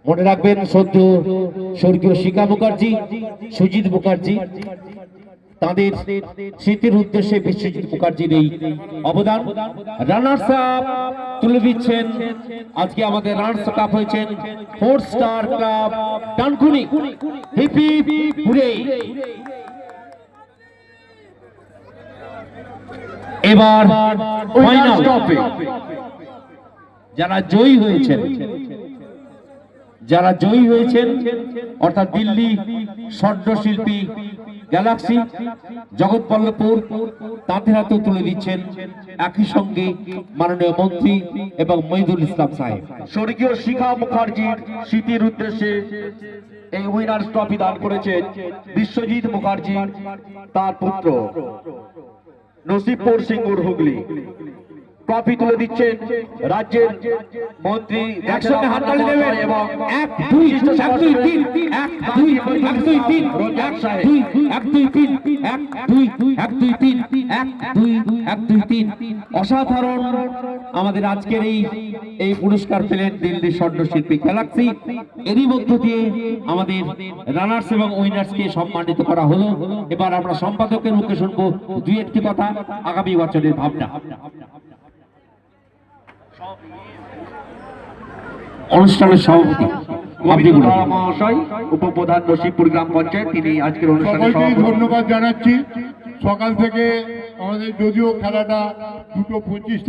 মনে রাখবেন সদ্য স্বর্গীয় শিখা মুখার্জি, সুজিত মুখার্জি, তাদের স্মৃতির উদ্দেশ্যে বিশ্বজিৎ মুখার্জির এই অবদান। রানার্স আপ তুলে দিচ্ছেন, আজকে আমাদের রানার্স কাপ হয়েছেন 4 star club Dankuni. Hip hip hooray. এবার ফাইনাল টপে যারা জয়ী হয়েছেন অর্থাৎ দিল্লি স্বর্ণশিল্পী গ্যালাক্সি জগৎবল্লভপুর, তাদের হাতে তুলে দিচ্ছেন একই সঙ্গে মাননীয় মন্ত্রী এবং মহিদুল ইসলাম সাহেব। স্বর্গীয় শিখা মুখার্জির স্মৃতির উদ্দেশ্যে এই উইনার্স ট্রফি দান করেছেন বিশ্বজিৎ মুখার্জি, তার পুত্র নসিবপুর সিঙ্গুর হুগলি। ট্রফি তুলে দিচ্ছেন রাজ্যের মন্ত্রী একসঙ্গে হাততালি দেবেন এবং 1 2 1 2 3 1 2 1 2 3 রোজাক সাহেব 1 2 3 1 2 1 2 3 1 2 1 2 3। অসাধারণ আমাদের আজকের এই পুরস্কার পেলেন দিল্লি স্বর্ণশিল্পী গ্যালাক্সি। এরই মধ্য দিয়ে আমাদের রানার্স এবং উইনার্সকে সম্মানিত করা হলো। এবার আমরা সম্পাদকের মুখে শুনবো দুই একটি কথা, আগামী বছরের ভাবনা। অনুষ্ঠানের সভাপতি মহাশয়, উপপ্রধান নসিবপুর গ্রাম পঞ্চায়েত, তিনি আজকের অনুষ্ঠানে সবাইকে ধন্যবাদ জানাচ্ছি। সকাল থেকে আমাদের যদিও খেলাটা 2:25